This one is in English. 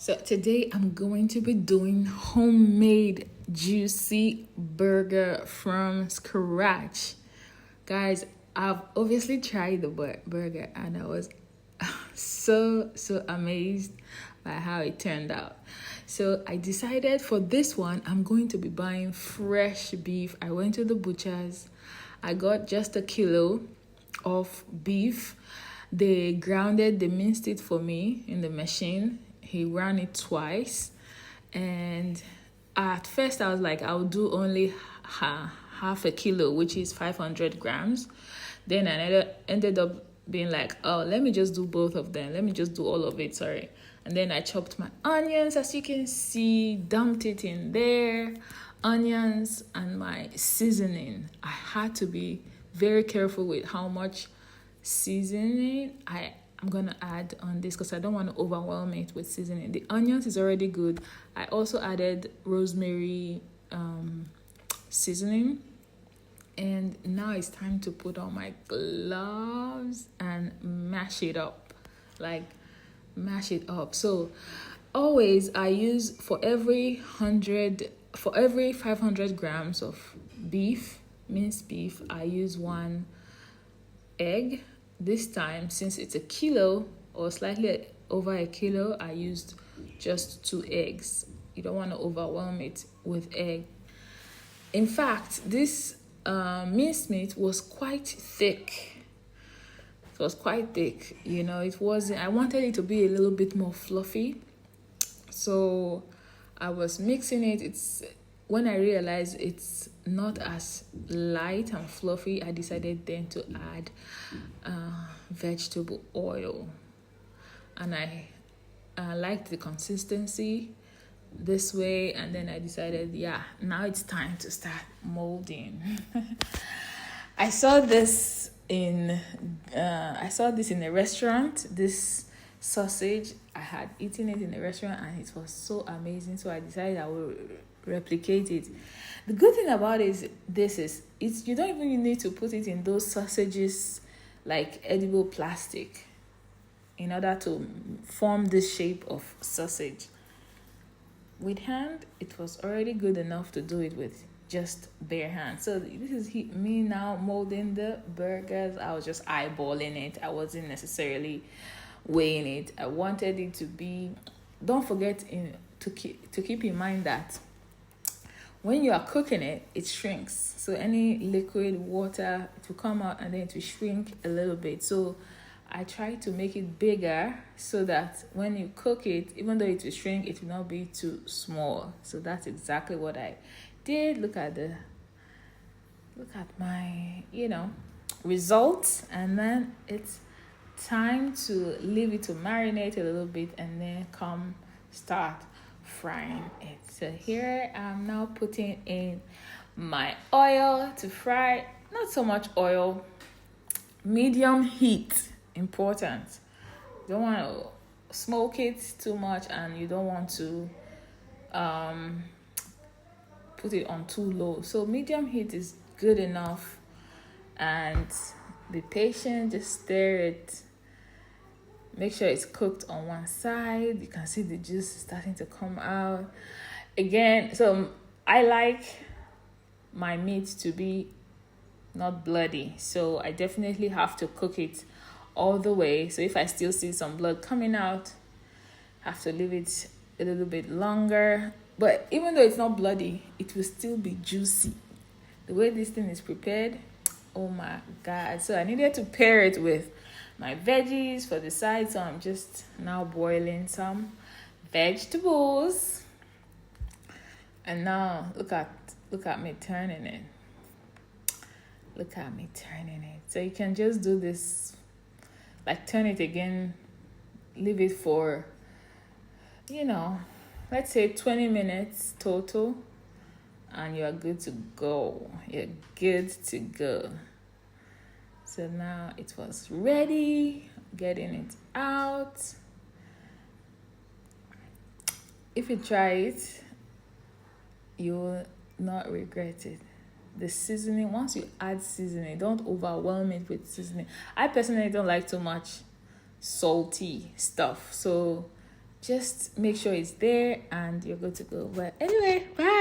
So today I'm going to be doing homemade juicy burger from scratch. Guys, I've obviously tried the burger and I was so amazed by how it turned out. So I decided for this one I'm going to be buying fresh beef. I went to the butcher's. I got just a kilo of beef. They minced it for me in the machine. He ran it twice, and at first I was like, I'll do only half a kilo, which is 500 grams. Then I ended up being like, oh, let me just do both of them. Let me just do all of it. Sorry. And then I chopped my onions, as you can see, dumped it in there, onions and my seasoning. I had to be very careful with how much seasoning I'm gonna add on this because I don't want to overwhelm it with seasoning. The onions is already good. I also added rosemary seasoning, and now it's time to put on my gloves and mash it up. Like, mash it up. So always I use for every 500 grams of beef, minced beef, I use one egg. This time, since it's a kilo or slightly over a kilo, I used just 2 eggs. You don't want to overwhelm it with egg. In fact, this minced meat was quite thick. It was quite thick. It wasn't. I wanted it to be a little bit more fluffy, so I was mixing it. It's when I realized it's not as light and fluffy, I decided then to add vegetable oil. And I liked the consistency this way. And then I decided, now it's time to start molding. I saw this in a restaurant. This sausage, I had eaten it in a restaurant and it was so amazing. So I decided I would replicate it. The good thing about it is you don't even need to put it in those sausages like edible plastic in order to form this shape of sausage. With hand, it was already good enough to do it with just bare hands. So this is me now molding the burgers. I was just eyeballing it. I wasn't necessarily weighing it. I wanted it to be. Don't forget to keep in mind that when you are cooking it, it shrinks. So any liquid water, it will come out and then it will shrink a little bit. So I try to make it bigger so that when you cook it, even though it will shrink, it will not be too small. So that's exactly what I did. Look at my, results. And then it's time to leave it to marinate a little bit and then start frying it. So here I'm now putting in my oil to fry. Not so much oil, medium heat, important. You don't want to smoke it too much and you don't want to put it on too low. So medium heat is good enough, and be patient, just stir it. Make sure it's cooked on one side. You can see the juice starting to come out. Again, so I like my meat to be not bloody. So I definitely have to cook it all the way. So if I still see some blood coming out, I have to leave it a little bit longer. But even though it's not bloody, it will still be juicy. The way this thing is prepared, oh my God. So I needed to pair it with my veggies for the side, so I'm just now boiling some vegetables. And now look at me turning it. Look at me turning it. So you can just do this, like turn it again, leave it for, let's say 20 minutes total, and you're good to go. You're good to go. So now it was ready, getting it out. If you try it, you will not regret it. The seasoning, once you add seasoning, don't overwhelm it with seasoning. I personally don't like too much salty stuff. So just make sure it's there and you're good to go. But anyway, bye.